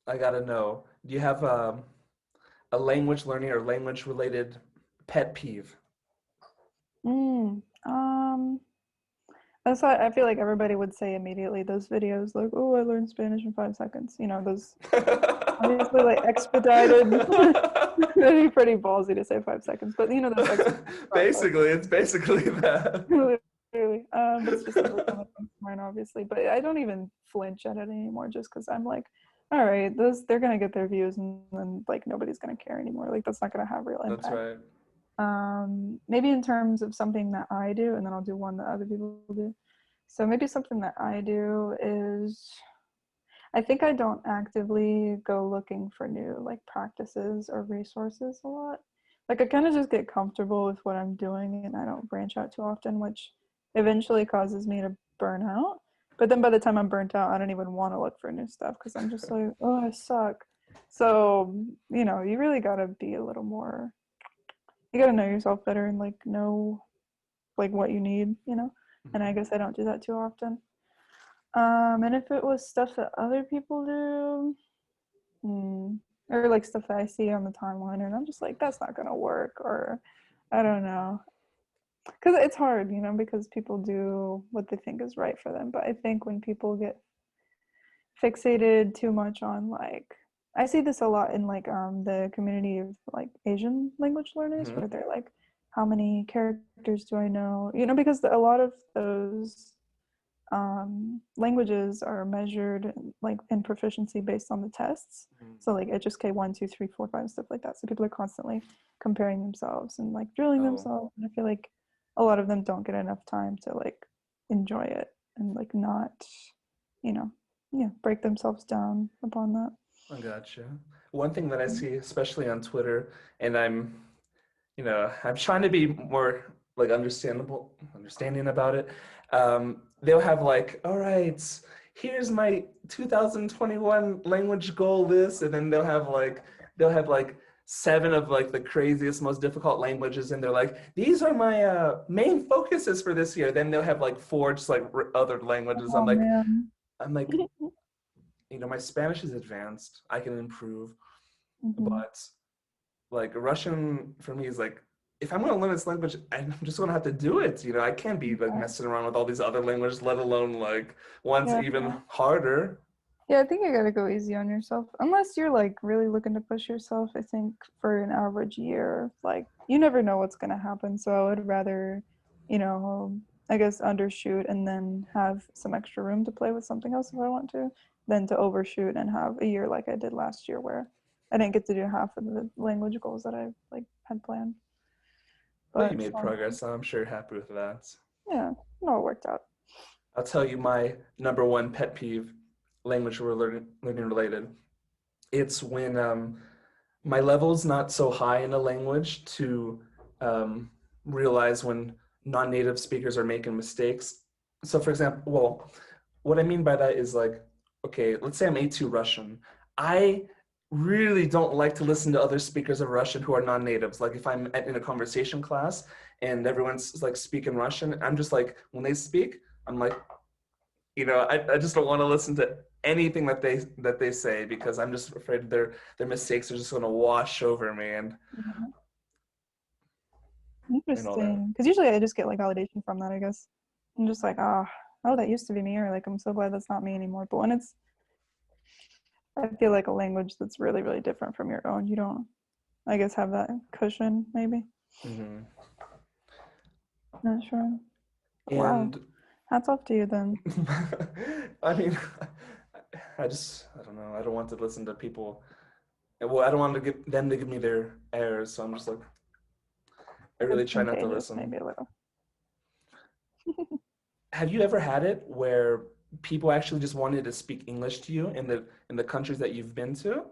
I gotta know. Do you have a language learning or language related pet peeve? Mm, um, that's why I feel like everybody would say immediately those videos like, "Oh, I learned Spanish in 5 seconds." You know, those obviously like expedited. That'd be pretty ballsy to say 5 seconds, but you know those expedited process. Basically, it's basically that. Literally, that's just like one of the things of mine, obviously. But I don't even flinch at it anymore, just because I'm like, all right, those they're gonna get their views, and then like nobody's gonna care anymore. Like that's not gonna have real That's impact. right. Maybe in terms of something that I do, and then I'll do one that other people do. So maybe something that I do is I think I don't actively go looking for new like practices or resources a lot. Like I kind of just get comfortable with what I'm doing and I don't branch out too often, which eventually causes me to burn out. But then by the time I'm burnt out, I don't even want to look for new stuff because I'm just like, oh, I suck. So, you know, you really got to be a little more, you got to know yourself better and like know like what you need, you know? And I Mhm. guess I don't do that too often. And if it was stuff that other people do, or like stuff that I see on the timeline, and I'm just like, that's not gonna work, or I don't know, because it's hard, you know, because people do what they think is right for them. But I think when people get fixated too much on like, I see this a lot in like the community of like Asian language learners, Mhm. where they're like, how many characters do I know? You know, because a lot of those languages are measured like in proficiency based on the tests. Mhm. So like HSK 1, 2, 3, 4, 5, stuff like that. So people are constantly comparing themselves and like drilling Oh, themselves. And I feel like a lot of them don't get enough time to like enjoy it and like not, you know, yeah, break themselves down upon that. I gotcha. One thing that I see, especially on Twitter, and I'm trying to be more like understanding about it. They'll have like, all right, here's my 2021 language goal list, and then they'll have like seven of like the craziest, most difficult languages, and they're like, these are my main focuses for this year. Then they'll have like four just like other languages. I'm Oh like, man. I'm like, my Spanish is advanced. I can improve, Hmm. but like Russian for me is like if I'm gonna learn this language, I'm just gonna have to do it. I can't be like Yeah. messing around with all these other languages, let alone like one's Yeah. even harder. Yeah, I think you gotta go easy on yourself. Unless you're like really looking to push yourself, I think for an average year, like you never know what's gonna happen. So I would rather, you know, I guess undershoot and then have some extra room to play with something else if I want to, than to overshoot and have a year like I did last year where I didn't get to do half of the language goals that I like had planned. But you But made progress, so I'm sure you're happy with that. yeah, no, it worked out. I'll tell you my number one pet peeve, language learning related. It's when my level's not so high in a language to um, realize when non-native speakers are making mistakes. So, for example, well, what I mean by that is like, okay, let's say I'm A2 Russian. I really don't like to listen to other speakers of Russian who are non-natives. Like if I'm in a conversation class and everyone's like speaking Russian, I'm just like, when they speak, I'm like, I just don't want to listen to anything that they say because I'm just afraid their mistakes are just going to wash over me Yeah. and all that. Interesting. Because usually I just get like validation from that, I guess. I'm just like, ah, oh, that used to be me, or like, I'm so glad that's not me anymore. But when it's, I feel like a language that's really, really different from your own, you don't, I guess, have that cushion, maybe. Hmm. Not sure. But wow. And Hats off to you then. I mean, I don't know. I don't want to listen to people. Well, I don't want to give them to give me their errors, so I'm just like, I really It's try not to contagious, listen. maybe a little. Have you ever had it where people actually just wanted to speak English to you in the countries that you've been to?